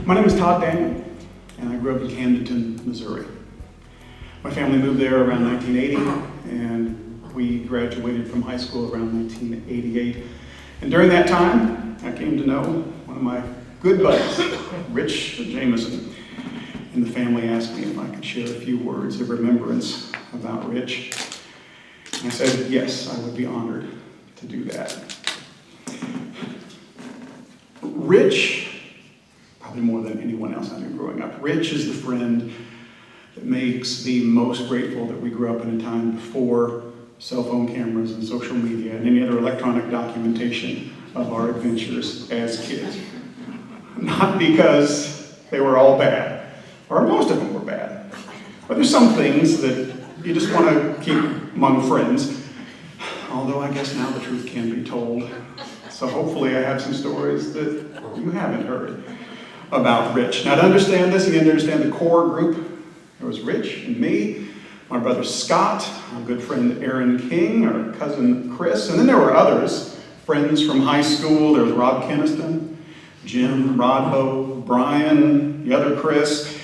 My name is Todd Daniel, and I grew up in Camdenton, Missouri. My family moved there around 1980, and we graduated from high school around 1988. And during that time, I came to know one of my good buddies, Rich Jameson. And the family asked me if I could share a few words of remembrance about Rich. And I said, yes, I would be honored to do that. Rich, probably more than anyone else I knew growing up, Rich is the friend that makes me most grateful that we grew up in a time before cell phone cameras and social media and any other electronic documentation of our adventures as kids. Not because they were all bad, or most of them were bad, but there's some things that you just want to keep among friends, although I guess now the truth can be told. So hopefully I have some stories that you haven't heard about Rich. Now to understand this, you need to understand the core group. There was Rich and me, my brother Scott, our good friend Aaron King, our cousin Chris, and then there were others, friends from high school. There was Rob Keniston, Jim, Rodbo, Brian, the other Chris.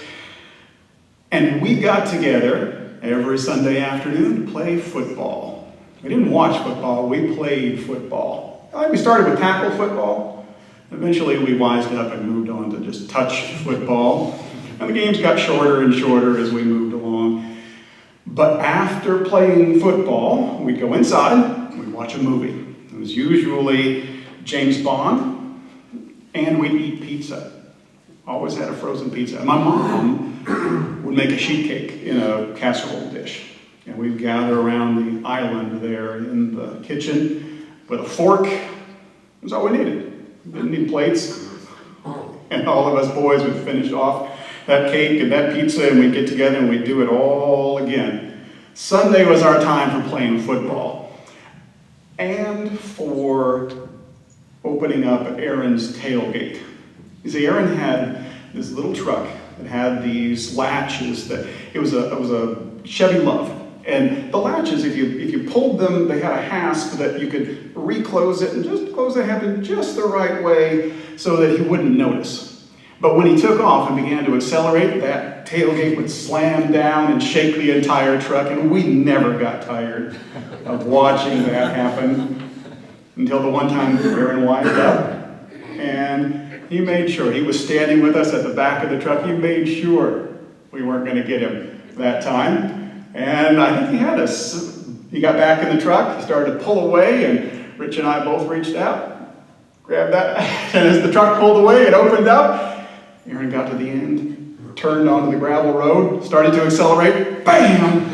And we got together every Sunday afternoon to play football. We didn't watch football, we played football. We started with tackle football. Eventually we wised up and moved on to just touch football. And the games got shorter and shorter as we moved along. But after playing football, we'd go inside, we'd watch a movie. It was usually James Bond, and we'd eat pizza. Always had a frozen pizza. And my mom would make a sheet cake in a casserole dish. And we'd gather around the island there in the kitchen with a fork. It was all we needed. We didn't need plates. And all of us boys would finish off that cake and that pizza, and we'd get together and we'd do it all again. Sunday was our time for playing football. And for opening up Aaron's tailgate. You see, Aaron had this little truck that had these latches that it was a Chevy Love. And the latches, if you pulled them, they had a hasp that you could reclose it and just close the handle just the right way so that he wouldn't notice. But when he took off and began to accelerate, that tailgate would slam down and shake the entire truck, and we never got tired of watching that happen until the one time Aaron wised up, and he made sure, he was standing with us at the back of the truck, he made sure we weren't going to get him that time. And I think he had us. He got back in the truck, he started to pull away, and Rich and I both reached out, grabbed that, and as the truck pulled away, it opened up. Aaron got to the end, turned onto the gravel road, started to accelerate, bam!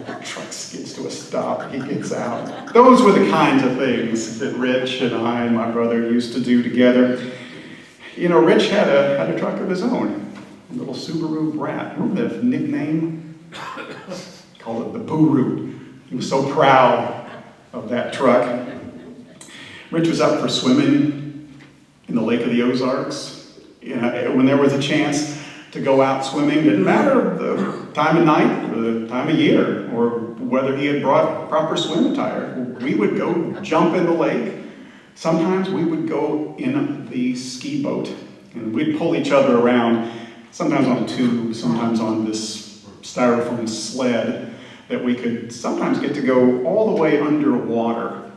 The truck skids to a stop, he gets out. Those were the kinds of things that Rich and I and my brother used to do together. You know, Rich had a truck of his own, a little Subaru Brat. Remember the nickname? Called it the Boo-Roo. He was so proud of that truck. Rich was up for swimming in the Lake of the Ozarks. You know, when there was a chance to go out swimming, didn't matter the time of night or the time of year or whether he had brought proper swim attire. We would go jump in the lake. Sometimes we would go in the ski boat and we'd pull each other around, sometimes on a tube, sometimes on this styrofoam sled that we could sometimes get to go all the way underwater.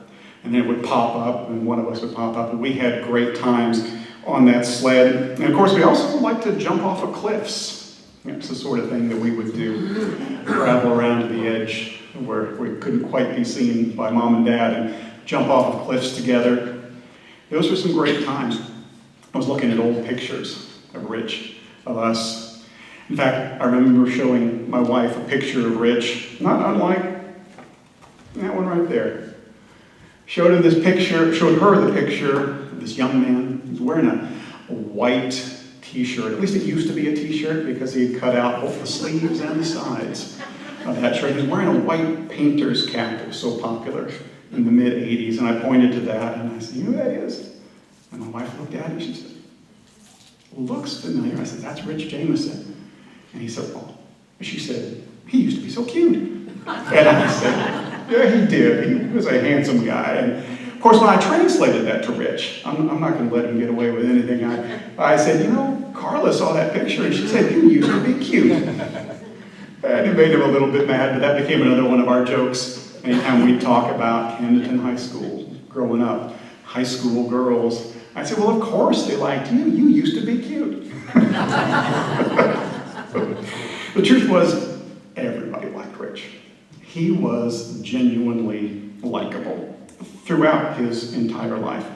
And then it would pop up, and one of us would pop up, and we had great times on that sled. And of course, we also like to jump off of cliffs. It's the sort of thing that we would do, travel around to the edge where we couldn't quite be seen by mom and dad and jump off of cliffs together. Those were some great times. I was looking at old pictures of Rich, of us. In fact, I remember showing my wife a picture of Rich, not unlike that one right there. Showed her the picture of this young man. He was wearing a white t-shirt. At least it used to be a t-shirt because he had cut out both the sleeves and the sides of that shirt. He was wearing a white painter's cap that was so popular in the mid-'80s, and I pointed to that, and I said, you know who that is? And my wife looked at it, and she said, looks familiar. I said, that's Rich Jameson. And he said, oh. She said, he used to be so cute. And I said, yeah, he did. He was a handsome guy. And of course, when I translated that to Rich, I'm not going to let him get away with anything. I said, you know, Carla saw that picture and she said, "You used to be cute." And it made him a little bit mad, but that became another one of our jokes. Anytime we talk about Camdenton High School, growing up, high school girls, I said, "Well, of course they liked you. You used to be cute." The truth was, everybody liked Rich. He was genuinely likable throughout his entire life.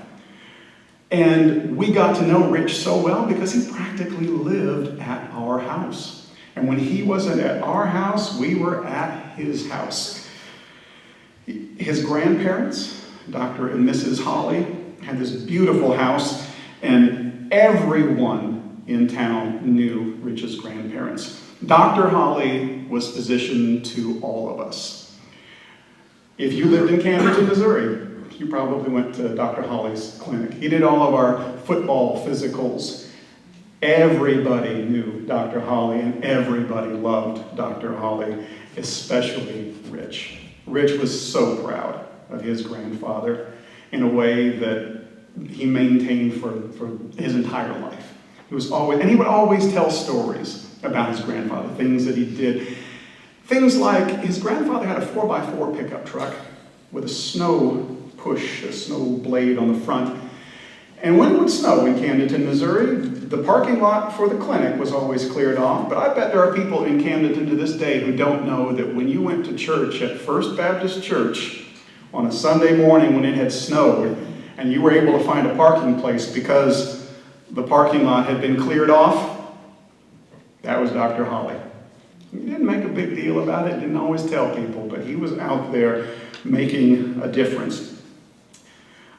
And we got to know Rich so well because he practically lived at our house. And when he wasn't at our house, we were at his house. His grandparents, Dr. and Mrs. Holly, had this beautiful house, and everyone in town knew Rich's grandparents. Dr. Holly was physician to all of us. If you lived in Camdenton, Missouri, you probably went to Dr. Holly's clinic. He did all of our football physicals. Everybody knew Dr. Holly, and everybody loved Dr. Holly, especially Rich. Rich was so proud of his grandfather in a way that he maintained for his entire life. He would always tell stories about his grandfather, things that he did. Things like his grandfather had a 4x4 pickup truck with a snow blade on the front. And when it would snow in Camdenton, Missouri, the parking lot for the clinic was always cleared off. But I bet there are people in Camdenton to this day who don't know that when you went to church at First Baptist Church on a Sunday morning when it had snowed, and you were able to find a parking place because the parking lot had been cleared off, that was Dr. Holly. He didn't make a big deal about it, didn't always tell people, but he was out there making a difference.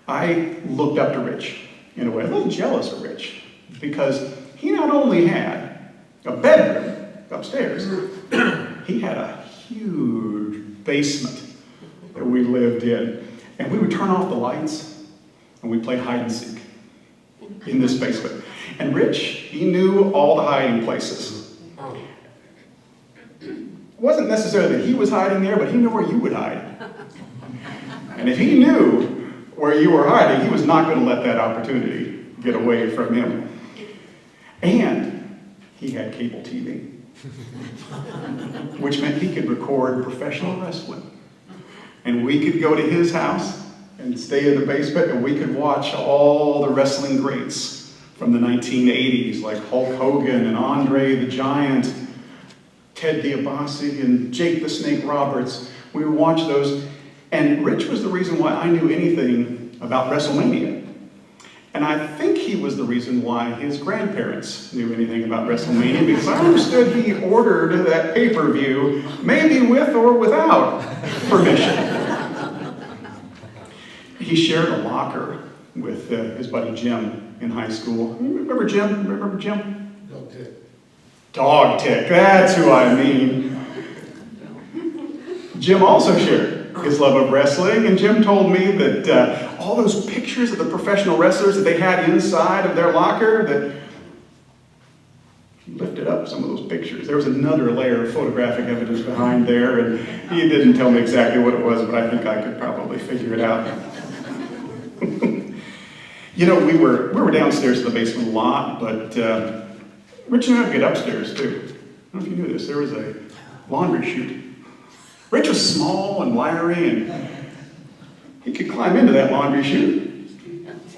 I looked up to Rich in a way, a little jealous of Rich, because he not only had a bedroom upstairs, he had a huge basement that we lived in. And we would turn off the lights and we'd play hide and seek in this basement. And Rich, he knew all the hiding places. It wasn't necessarily that he was hiding there, but he knew where you would hide. And if he knew where you were hiding, he was not going to let that opportunity get away from him. And he had cable TV, which meant he could record professional wrestling. And we could go to his house and stay in the basement, and we could watch all the wrestling greats from the 1980s, like Hulk Hogan and Andre the Giant, Ted DiBiase, and Jake the Snake Roberts. We would watch those. And Rich was the reason why I knew anything about WrestleMania. And I think he was the reason why his grandparents knew anything about WrestleMania, because I understood he ordered that pay-per-view, maybe with or without permission. He shared a locker with his buddy Jim in high school. Remember Jim? Remember Jim? Dog Tick. Dog Tick, that's who I mean. Jim also shared his love of wrestling, and Jim told me that all those pictures of the professional wrestlers that they had inside of their locker, that he lifted up some of those pictures. There was another layer of photographic evidence behind there, and he didn't tell me exactly what it was, but I think I could probably figure it out. You know, we were downstairs in the basement a lot, but Rich knew how to get upstairs too. I don't know if you knew this. There was a laundry chute. Rich was small and wiry, and he could climb into that laundry chute,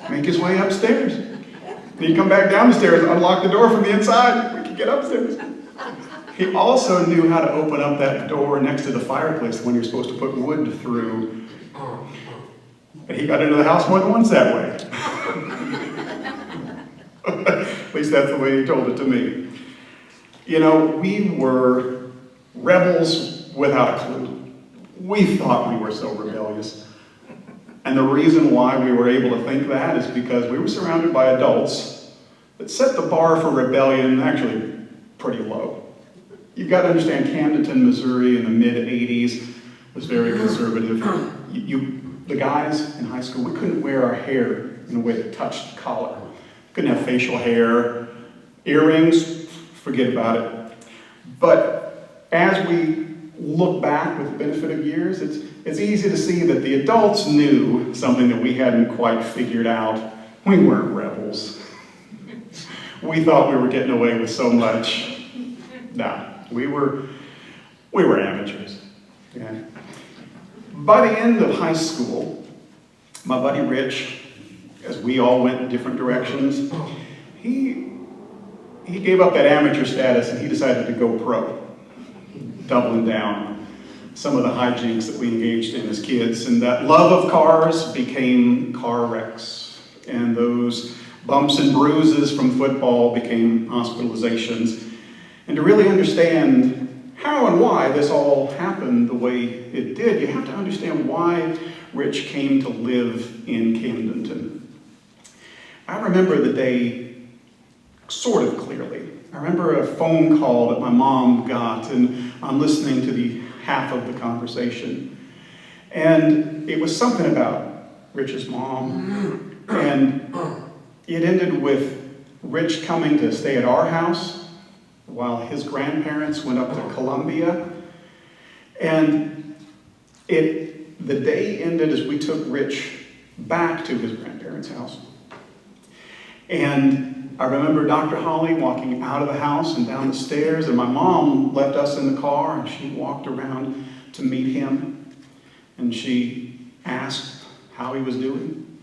make his way upstairs. And he'd come back down the stairs and unlock the door from the inside. We could get upstairs. He also knew how to open up that door next to the fireplace, the one you're supposed to put wood through. And he got into the house more than once that way. At least that's the way he told it to me. You know, we were rebels without a clue. We thought we were so rebellious. And the reason why we were able to think that is because we were surrounded by adults that set the bar for rebellion actually pretty low. You've got to understand, Camdenton, Missouri in the mid-'80s was very conservative. The guys in high school, we couldn't wear our hair in a way that touched the collar. Couldn't have facial hair, earrings, forget about it. But as we look back with the benefit of years, it's easy to see that the adults knew something that we hadn't quite figured out. We weren't rebels. we thought we were getting away with so much. No, we were amateurs. Yeah. By the end of high school, my buddy Rich, as we all went in different directions, he gave up that amateur status and he decided to go pro, doubling down on some of the hijinks that we engaged in as kids. And that love of cars became car wrecks. And those bumps and bruises from football became hospitalizations. And to really understand how and why this all happened the way it did, you have to understand why Rich came to live in Camdenton. I remember the day sort of clearly. I remember a phone call that my mom got, and I'm listening to the half of the conversation. And it was something about Rich's mom, and it ended with Rich coming to stay at our house while his grandparents went up to Columbia. And the day ended as we took Rich back to his grandparents' house. And I remember Dr. Holly walking out of the house and down the stairs, and my mom left us in the car, and she walked around to meet him. And she asked how he was doing.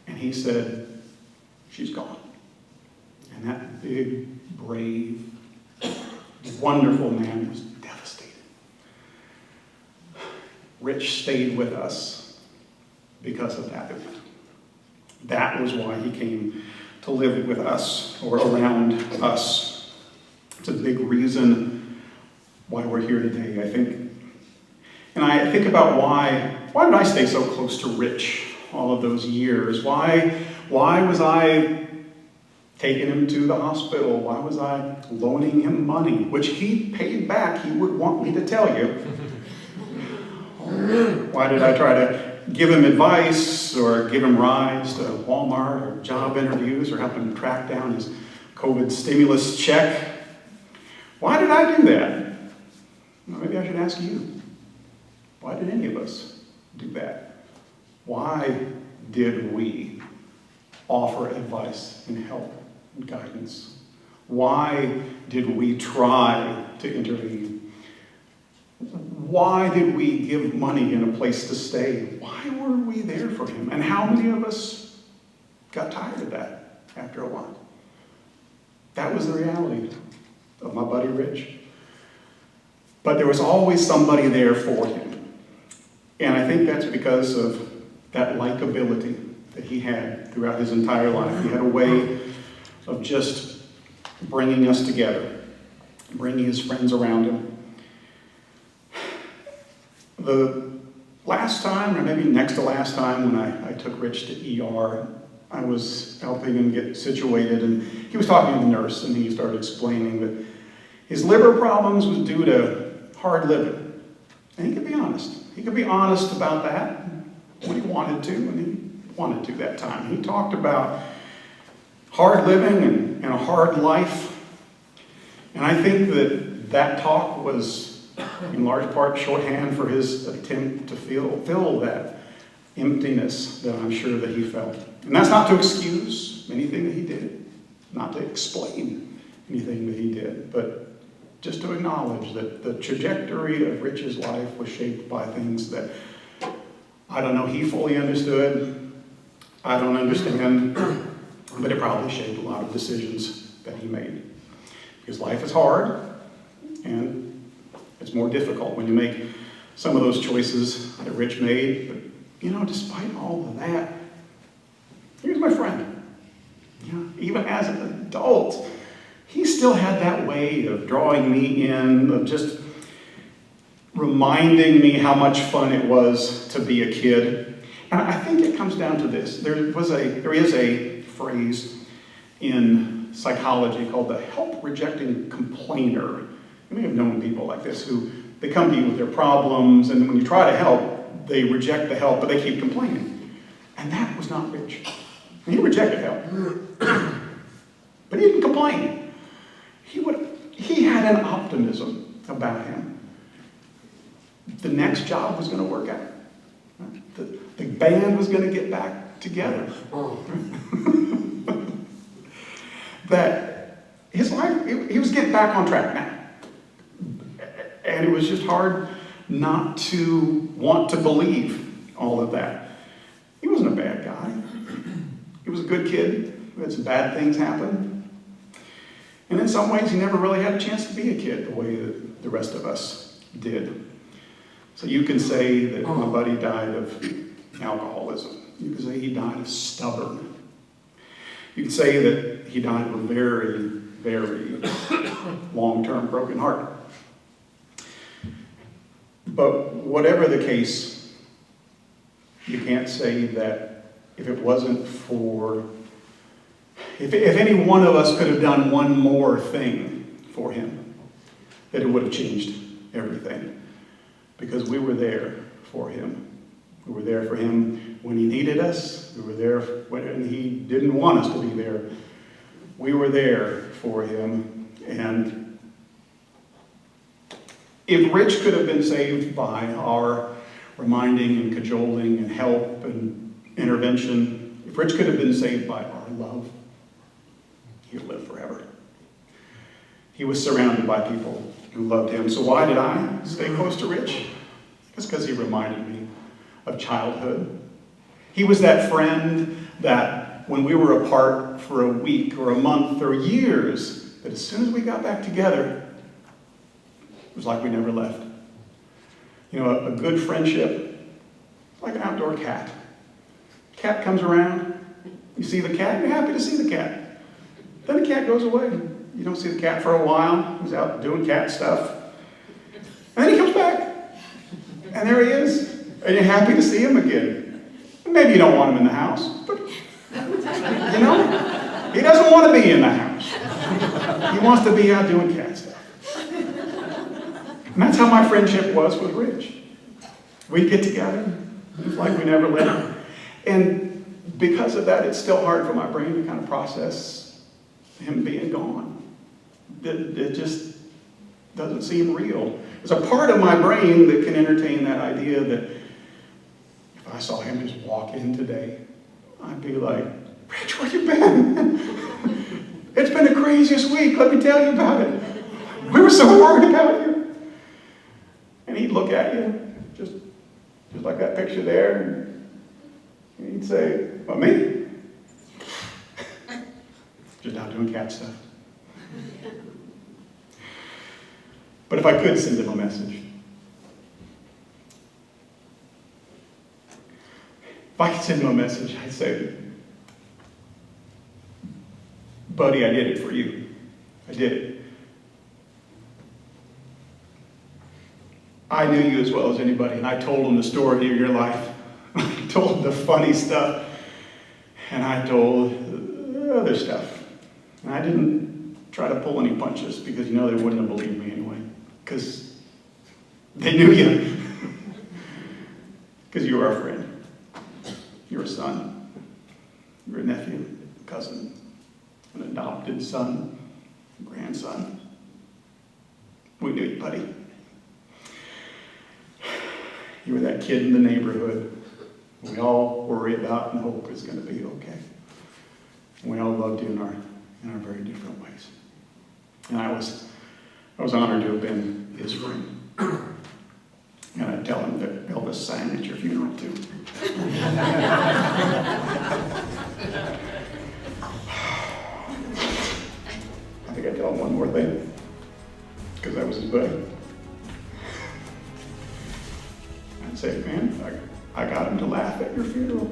And he said, "She's gone." And that big, brave, wonderful man was devastated. Rich stayed with us because of that event. That was why he came to live with us or around us. It's a big reason why we're here today, I think. And I think about why did I stay so close to Rich all of those years? Why was I taking him to the hospital? Why was I loaning him money, which he paid back, he would want me to tell you? Why did I try to give him advice or give him rides to Walmart or job interviews or help him track down his COVID stimulus check? Why did I do that? Well, maybe I should ask you. Why did any of us do that? Why did we offer advice and help and guidance? Why did we try to intervene? Why did we give money and a place to stay? Why were we there for him? And how many of us got tired of that after a while? That was the reality of my buddy Rich. But there was always somebody there for him. And I think that's because of that likability that he had throughout his entire life. He had a way of just bringing us together, bringing his friends around him. The last time, or maybe next to last time, when I took Rich to ER, I was helping him get situated, and he was talking to the nurse, and he started explaining that his liver problems was due to hard living. And he could be honest. He could be honest about that when he wanted to, and he wanted to that time. He talked about hard living and a hard life. And I think that talk was in large part shorthand for his attempt to fill that emptiness that I'm sure that he felt. And that's not to excuse anything that he did, not to explain anything that he did, but just to acknowledge that the trajectory of Rich's life was shaped by things that I don't know he fully understood, I don't understand, but it probably shaped a lot of decisions that he made. Because life is hard, and it's more difficult when you make some of those choices that Rich made. But, despite all of that, here's my friend. Even as an adult, he still had that way of drawing me in, of just reminding me how much fun it was to be a kid. And I think it comes down to this. There is a phrase in psychology called the help-rejecting complainer. You may have known people like this who they come to you with their problems, and when you try to help, they reject the help, but they keep complaining. And that was not Rich. He rejected help, but he didn't complain. He had an optimism about him. The next job was going to work out. The band was going to get back together. that his life, he was getting back on track now. And it was just hard not to want to believe all of that. He wasn't a bad guy. He was a good kid who had some bad things happen. And in some ways, he never really had a chance to be a kid the way that the rest of us did. So you can say that my buddy died of alcoholism. You can say he died of stubborn. You can say that he died of a very, very long-term broken heart. But whatever the case, you can't say that if it wasn't for, if any one of us could have done one more thing for him, that it would have changed everything. Because we were there for him. We were there for him when he needed us. We were there when he didn't want us to be there. We were there for him. And if Rich could have been saved by our reminding and cajoling and help and intervention, if Rich could have been saved by our love, he'd live forever. He was surrounded by people who loved him. So why did I stay close to Rich? It's because he reminded me of childhood. He was that friend that when we were apart for a week or a month or years, that as soon as we got back together, it was like we never left. You know, a good friendship, like an outdoor cat. Cat comes around, you see the cat, you're happy to see the cat. Then the cat goes away. You don't see the cat for a while. He's out doing cat stuff. And then he comes back. And there he is. And you're happy to see him again. And maybe you don't want him in the house, but, you know, he doesn't want to be in the house. He wants to be out doing cat stuff. And that's how my friendship was with Rich. We'd get together. It was like we never left. And because of that, it's still hard for my brain to kind of process him being gone. It just doesn't seem real. There's a part of my brain that can entertain that idea that if I saw him just walk in today, I'd be like, Rich, where you been? It's been the craziest week. Let me tell you about it. We were so worried about you. And he'd look at you, just like that picture there, and he'd say, well, me? Just out doing cat stuff. But if I could send him a message, if I could send him a message, I'd say, buddy, I did it for you. I did it. I knew you as well as anybody, and I told him the story of your life. I told him the funny stuff, and I told the other stuff. And I didn't try to pull any punches because, you know, they wouldn't have believed me anyway. Because they knew you. Because you were our friend. You were a son. You were a nephew, a cousin, an adopted son, a grandson. We knew you, buddy. You were that kid in the neighborhood we all worry about and hope is going to be okay. And we all loved you in our very different ways. And I was honored to have been his friend. And I'd tell him that Elvis sang at your funeral too. I think I'd tell him one more thing, because I was his buddy. I'd say, man, I got him to laugh at your funeral.